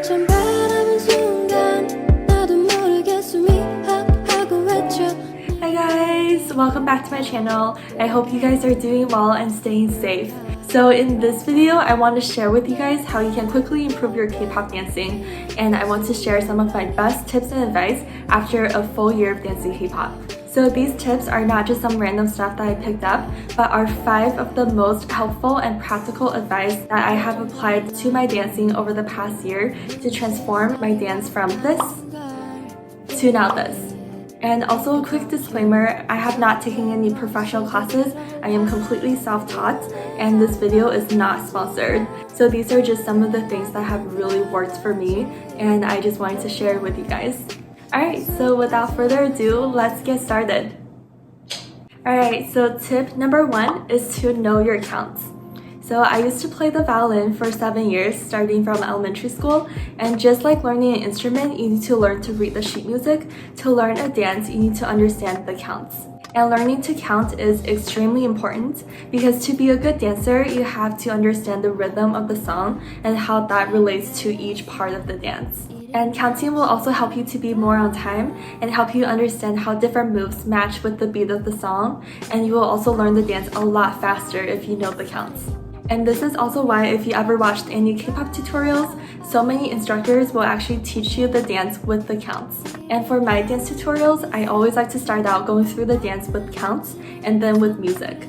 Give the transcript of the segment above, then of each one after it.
참 바라본 순간 나도 모르게 숨이 하고 외쳐. Hi guys, welcome back to my channel. I hope you guys are doing well and staying safe. So in this video, I want to share with you guys how you can quickly improve your K-pop dancing, and I want to share some of my best tips and advice after a full year of dancing K-pop. So these tips are not just some random stuff that I picked up, but are 5 of the most helpful and practical advice that I have applied to my dancing over the past year to transform my dance from this to now this. And also a quick disclaimer, I have not taken any professional classes. I am completely self-taught, and this video is not sponsored. So these are just some of the things that have really worked for me, and I just wanted to share with you guys. Alright, so without further ado, let's get started. Alright, so tip number 1 is to know your counts. So I used to play the violin for 7 years, starting from elementary school, and just like learning an instrument, you need to learn to read the sheet music. To learn a dance, you need to understand the counts. And learning to count is extremely important because to be a good dancer, you have to understand the rhythm of the song and how that relates to each part of the dance. And counting will also help you to be more on time and help you understand how different moves match with the beat of the song, and you will also learn the dance a lot faster if you know the counts. And this is also why if you ever watched any K-pop tutorials, so many instructors will actually teach you the dance with the counts. And for my dance tutorials, I always like to start out going through the dance with counts and then with music.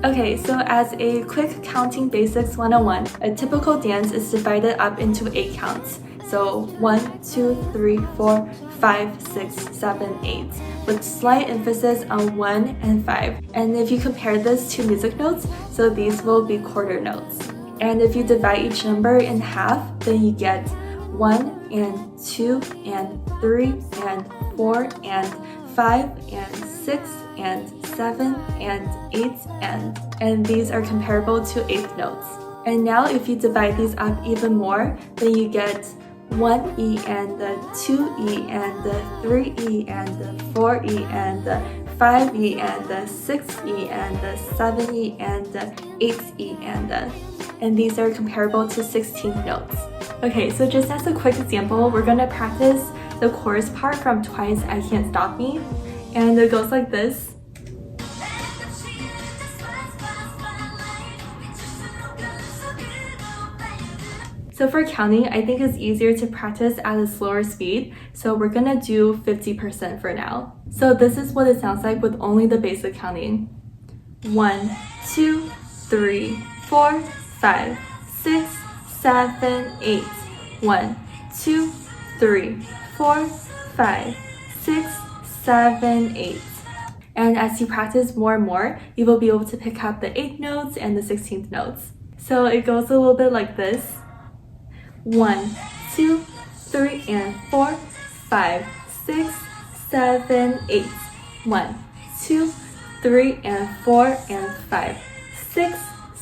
Okay, so as a quick counting basics 101, a typical dance is divided up into 8 counts. So 1, 2, 3, 4, 5, 6, 7, 8, with slight emphasis on 1 and 5. And if you compare this to music notes, so these will be quarter notes. And if you divide each number in half, then you get 1 and 2 and 3 and 4 and 5 and 6 and 7 and 8 and these are comparable to eighth notes. And now if you divide these up even more, then you get 1E and the 2E and the 3E and the 4E and the 5E and the 6E and the 7E and the 8E and these are comparable to 16th notes. Okay, so just as a quick example, we're gonna practice the chorus part from Twice I Can't Stop Me, and it goes like this. So for counting, I think it's easier to practice at a slower speed, so we're gonna do 50% for now. So this is what it sounds like with only the basic counting. 1, 2, 3, 4, 5, 6, 7, 8. 1, 2, 3, 4, 5, 6, 7, 8. And as you practice more and more, you will be able to pick up the 8th notes and the 16th notes. So it goes a little bit like this. 1, 2, 3, and 4, 5, 6, 7, 8. 1, 2, 3, and 4, and 5, 6,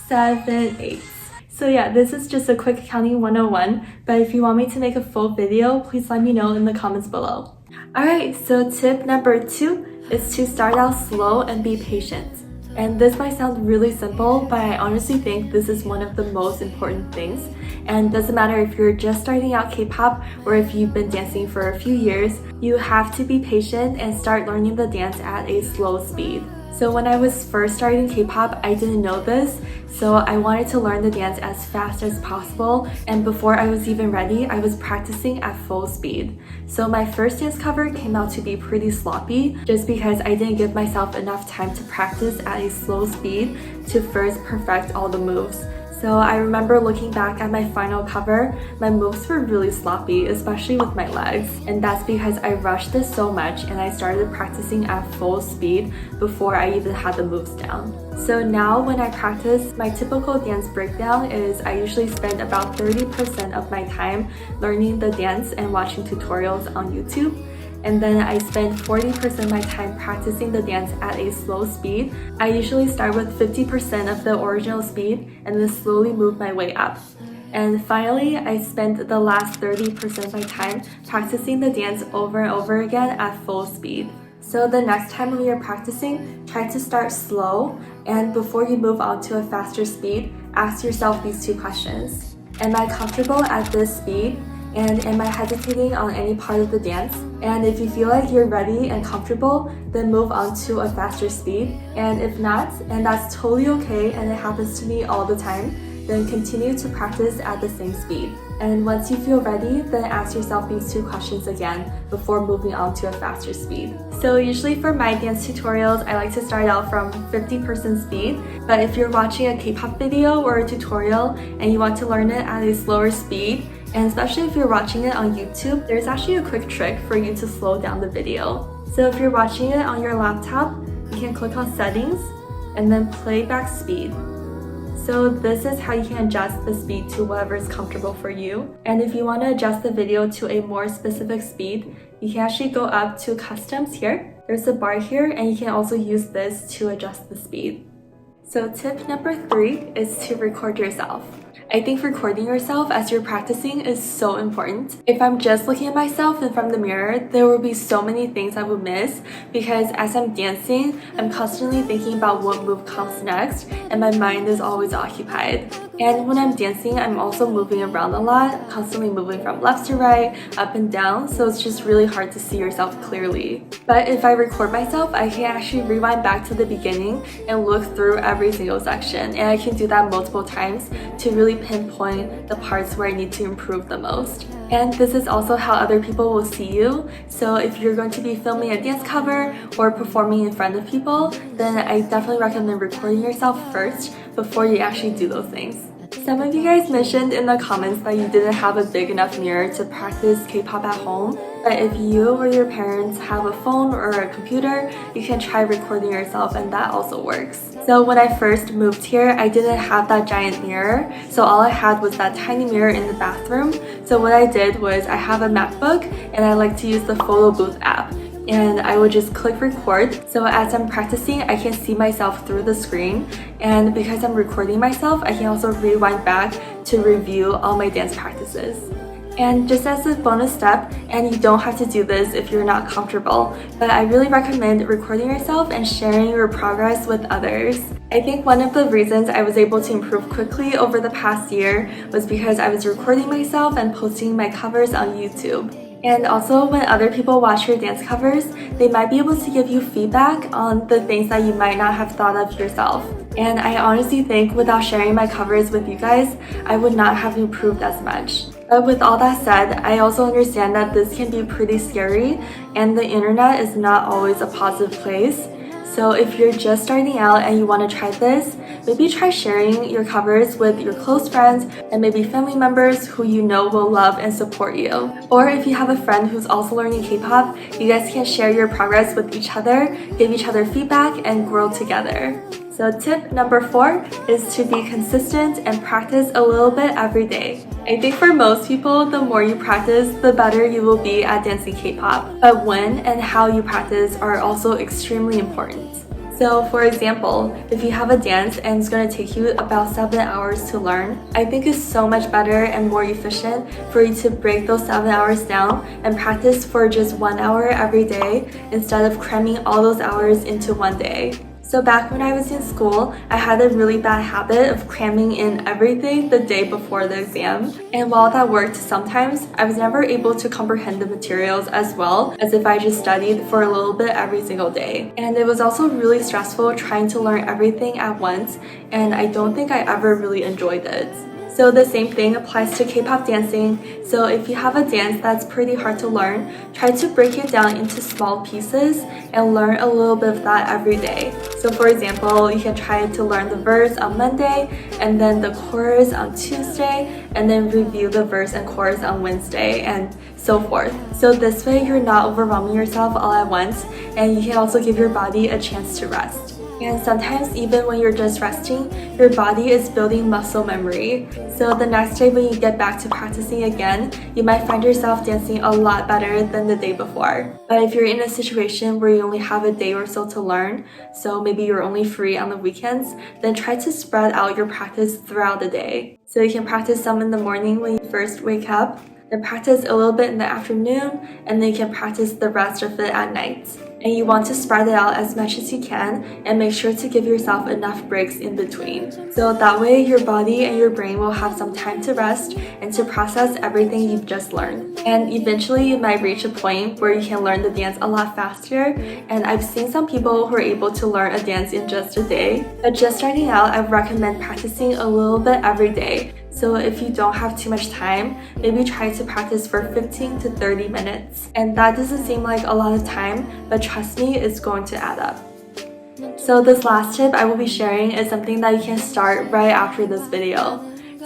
7, 8. So yeah, this is just a quick counting 101, but if you want me to make a full video, please let me know in the comments below. Alright, so tip number 2 is to start out slow and be patient. And this might sound really simple, but I honestly think this is one of the most important things. And doesn't matter if you're just starting out K-pop or if you've been dancing for a few years, you have to be patient and start learning the dance at a slow speed. So when I was first starting K-pop, I didn't know this, so I wanted to learn the dance as fast as possible, and before I was even ready, I was practicing at full speed. So my first dance cover came out to be pretty sloppy, just because I didn't give myself enough time to practice at a slow speed to first perfect all the moves. So I remember looking back at my final cover, my moves were really sloppy, especially with my legs. And that's because I rushed this so much and I started practicing at full speed before I even had the moves down. So now when I practice, my typical dance breakdown is I usually spend about 30% of my time learning the dance and watching tutorials on YouTube. And then I spend 40% of my time practicing the dance at a slow speed. I usually start with 50% of the original speed and then slowly move my way up. And finally, I spend the last 30% of my time practicing the dance over and over again at full speed. So the next time when you're practicing, try to start slow, and before you move on to a faster speed, ask yourself these 2 questions. Am I comfortable at this speed? And am I hesitating on any part of the dance? And if you feel like you're ready and comfortable, then move on to a faster speed. And if not, and that's totally okay and it happens to me all the time, then continue to practice at the same speed. And once you feel ready, then ask yourself these 2 questions again before moving on to a faster speed. So usually for my dance tutorials, I like to start out from 50% speed, but if you're watching a K-pop video or a tutorial and you want to learn it at a slower speed, and especially if you're watching it on YouTube, there's actually a quick trick for you to slow down the video. So if you're watching it on your laptop, you can click on settings and then playback speed. So this is how you can adjust the speed to whatever is comfortable for you. And if you want to adjust the video to a more specific speed, you can actually go up to customs here. There's a bar here and you can also use this to adjust the speed. So tip number 3 is to record yourself. I think recording yourself as you're practicing is so important. If I'm just looking at myself in front of the mirror, there will be so many things I would miss because as I'm dancing, I'm constantly thinking about what move comes next and my mind is always occupied. And when I'm dancing, I'm also moving around a lot, constantly moving from left to right, up and down, so it's just really hard to see yourself clearly. But if I record myself, I can actually rewind back to the beginning and look through every single section, and I can do that multiple times to really pinpoint the parts where I need to improve the most. And this is also how other people will see you. So if you're going to be filming a dance cover or performing in front of people, then I definitely recommend recording yourself first before you actually do those things. Some of you guys mentioned in the comments that you didn't have a big enough mirror to practice K-pop at home, but if you or your parents have a phone or a computer, you can try recording yourself and that also works. So when I first moved here, I didn't have that giant mirror, so all I had was that tiny mirror in the bathroom. So what I did was I have a MacBook and I like to use the photo booth app. And I would just click record. So as I'm practicing, I can see myself through the screen. And because I'm recording myself, I can also rewind back to review all my dance practices. And just as a bonus step, and you don't have to do this if you're not comfortable, but I really recommend recording yourself and sharing your progress with others. I think one of the reasons I was able to improve quickly over the past year was because I was recording myself and posting my covers on YouTube. And also, when other people watch your dance covers, they might be able to give you feedback on the things that you might not have thought of yourself. And I honestly think without sharing my covers with you guys, I would not have improved as much. But with all that said, I also understand that this can be pretty scary and the internet is not always a positive place. So if you're just starting out and you want to try this, maybe try sharing your covers with your close friends and maybe family members who you know will love and support you. Or if you have a friend who's also learning K-pop, you guys can share your progress with each other, give each other feedback, and grow together. So tip number 4 is to be consistent and practice a little bit every day. I think for most people, the more you practice, the better you will be at dancing K-pop. But when and how you practice are also extremely important. So for example, if you have a dance and it's going to take you about 7 hours to learn, I think it's so much better and more efficient for you to break those 7 hours down and practice for just 1 hour every day instead of cramming all those hours into one day. So back when I was in school, I had a really bad habit of cramming in everything the day before the exam. And while that worked sometimes, I was never able to comprehend the materials as well as if I just studied for a little bit every single day. And it was also really stressful trying to learn everything at once, and I don't think I ever really enjoyed it. So the same thing applies to K-pop dancing. So if you have a dance that's pretty hard to learn, try to break it down into small pieces and learn a little bit of that every day. So for example, you can try to learn the verse on Monday and then the chorus on Tuesday and then review the verse and chorus on Wednesday and so forth. So this way you're not overwhelming yourself all at once and you can also give your body a chance to rest. And sometimes even when you're just resting, your body is building muscle memory. So the next day when you get back to practicing again, you might find yourself dancing a lot better than the day before. But if you're in a situation where you only have a day or so to learn, so maybe you're only free on the weekends, then try to spread out your practice throughout the day. So you can practice some in the morning when you first wake up, then practice a little bit in the afternoon, and then you can practice the rest of it at night. and you want to spread it out as much as you can and make sure to give yourself enough breaks in between. So that way your body and your brain will have some time to rest and to process everything you've just learned. And eventually you might reach a point where you can learn the dance a lot faster, and I've seen some people who are able to learn a dance in just a day. But just starting out, I recommend practicing a little bit every day. So if you don't have too much time, maybe try to practice for 15 to 30 minutes. And that doesn't seem like a lot of time, but trust me, it's going to add up. So this last tip I will be sharing is something that you can start right after this video.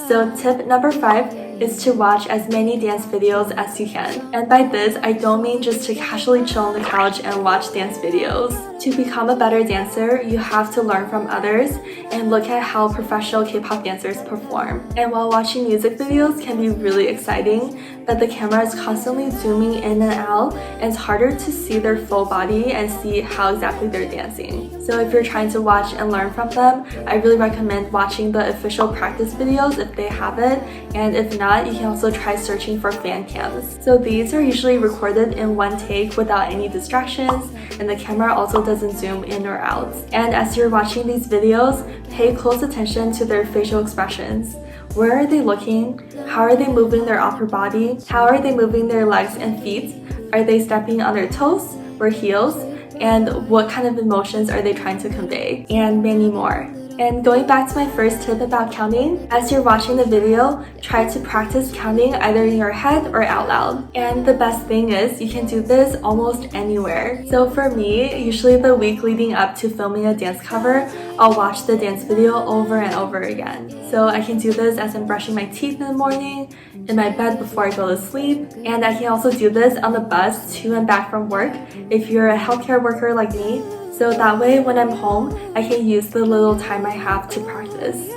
So tip number 5 is to watch as many dance videos as you can. And by this, I don't mean just to casually chill on the couch and watch dance videos. To become a better dancer, you have to learn from others and look at how professional K-pop dancers perform. And while watching music videos can be really exciting, but the camera is constantly zooming in and out, and it's harder to see their full body and see how exactly they're dancing. So if you're trying to watch and learn from them, I really recommend watching the official practice videos if they have it, and if not, you can also try searching for fan cams. So these are usually recorded in one take without any distractions, and the camera also doesn't zoom in or out. And as you're watching these videos, pay close attention to their facial expressions. Where are they looking? How are they moving their upper body? How are they moving their legs and feet? Are they stepping on their toes or heels? And what kind of emotions are they trying to convey? And many more. And going back to my first tip about counting, as you're watching the video, try to practice counting either in your head or out loud. And the best thing is, you can do this almost anywhere. So for me, usually the week leading up to filming a dance cover, I'll watch the dance video over and over again. So I can do this as I'm brushing my teeth in the morning, in my bed before I go to sleep, and I can also do this on the bus to and back from work if you're a healthcare worker like me. So that way, when I'm home, I can use the little time I have to practice.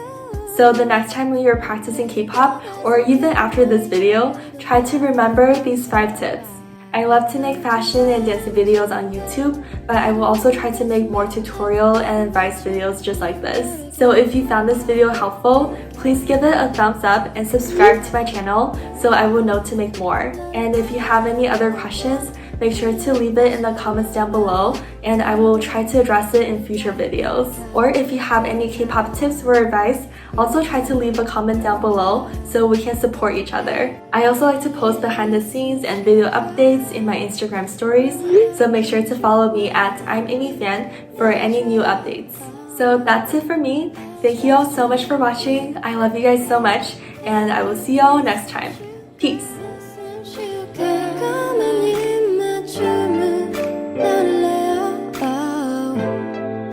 So the next time when you're practicing K-pop, or even after this video, try to remember these 5 tips. I love to make fashion and dancing videos on YouTube, but I will also try to make more tutorial and advice videos just like this. So if you found this video helpful, please give it a thumbs up and subscribe to my channel so I will know to make more. And if you have any other questions, make sure to leave it in the comments down below, and I will try to address it in future videos. Or if you have any K-pop tips or advice, also try to leave a comment down below so we can support each other. I also like to post behind the scenes and video updates in my Instagram stories, so make sure to follow me at I'mAmyFan for any new updates. So that's it for me. Thank you all so much for watching. I love you guys so much, and I will see y'all next time. Peace!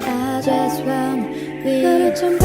I just want 너를 좀